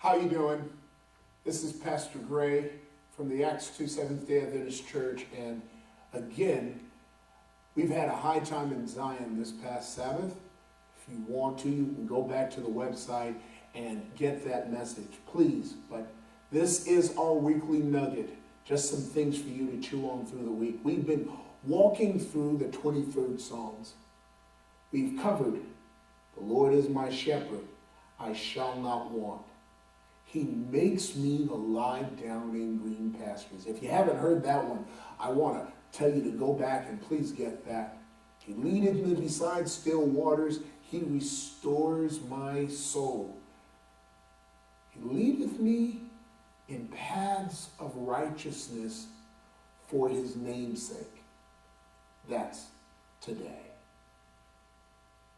How you doing? This is Pastor Gray from the Acts 2 Seventh-day Adventist Church, and again, we've had a high time in Zion this past Sabbath. If you want to, you can go back to the website and get that message, please. But this is our weekly nugget, just some things for you to chew on through the week. We've been walking through the 23rd Psalms. We've covered, the Lord is my shepherd, I shall not want. He makes me to lie down in green pastures. If you haven't heard that one, I want to tell you to go back and please get that. He leadeth me beside still waters. He restores my soul. He leadeth me in paths of righteousness for his name's sake. That's today.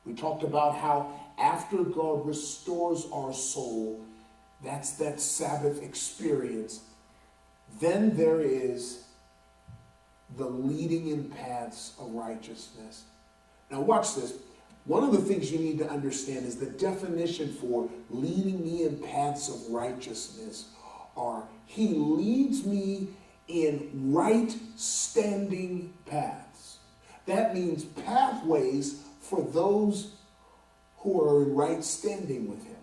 We talked about how after God restores our soul, that's that Sabbath experience. Then there is the leading in paths of righteousness. Now watch this. One of the things you need to understand is the definition for leading me in paths of righteousness are he leads me in right standing paths. That means pathways for those who are in right standing with him.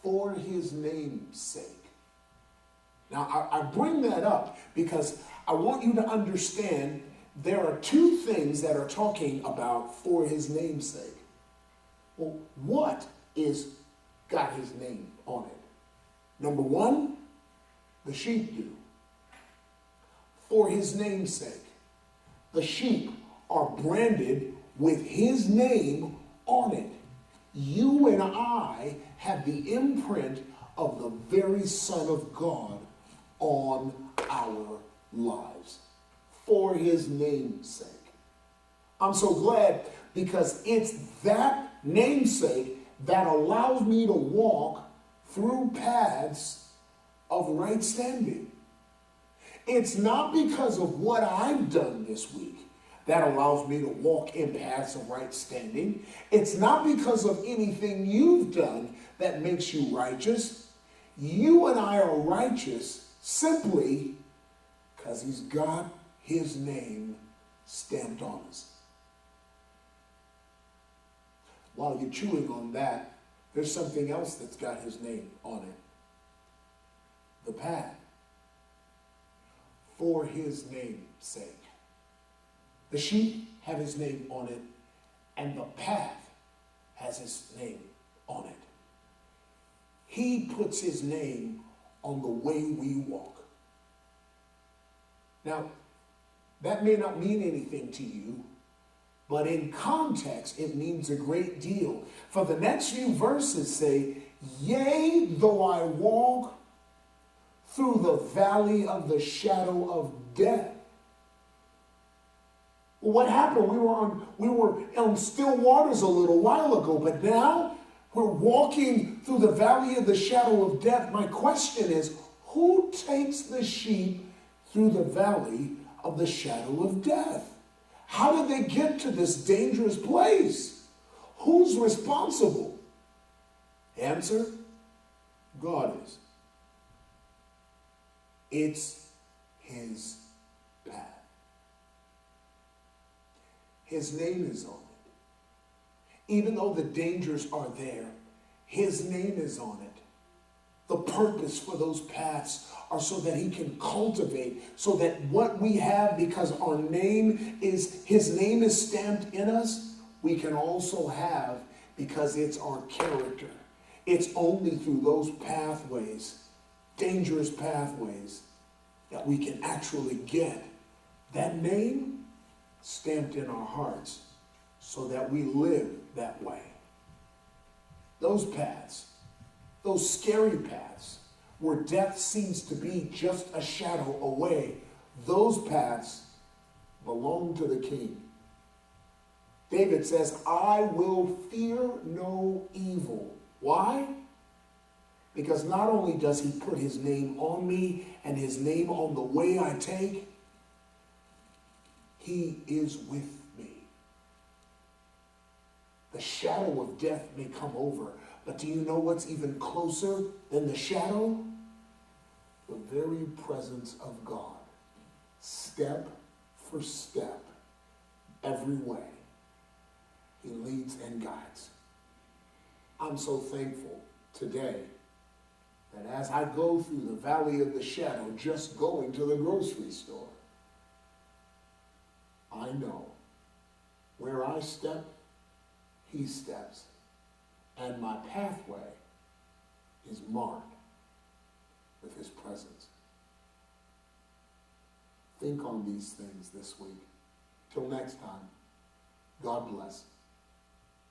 For his name's sake. Now, I bring that up because I want you to understand there are two things that are talking about for his name's sake. Well, what is got his name on it? Number one, the sheep do. For his name's sake. The sheep are branded with his name on it. You and I have the imprint of the very Son of God on our lives for his name's sake. I'm so glad because it's that namesake that allows me to walk through paths of right standing. It's not because of what I've done this week that allows me to walk in paths of right standing. It's not because of anything you've done that makes you righteous. You and I are righteous simply because he's got his name stamped on us. While you're chewing on that, there's something else that's got his name on it. The path. For his name's sake. The sheep have his name on it, and the path has his name on it. He puts his name on the way we walk. Now, that may not mean anything to you, but in context, it means a great deal. For the next few verses say, yea, though I walk through the valley of the shadow of death. Well, what happened? We were on still waters a little while ago, but now we're walking through the valley of the shadow of death. My question is, who takes the sheep through the valley of the shadow of death? How did they get to this dangerous place? Who's responsible? Answer, God is. It's his path. His name is on it. Even though the dangers are there, his name is on it. The purpose for those paths are so that he can cultivate, so that what we have, because our name is, his name is stamped in us, we can also have because it's our character. It's only through those pathways, dangerous pathways, that we can actually get that name stamped in our hearts so that we live that way. Those paths, those scary paths where death seems to be just a shadow away, those paths belong to the King. David says, I will fear no evil. Why? Because not only does he put his name on me and his name on the way I take, he is with me. The shadow of death may come over, but do you know what's even closer than the shadow? The very presence of God, step for step, every way. He leads and guides. I'm so thankful today that as I go through the valley of the shadow, just going to the grocery store, I know where I step, he steps, and my pathway is marked with his presence. Think on these things this week. Till next time, God bless.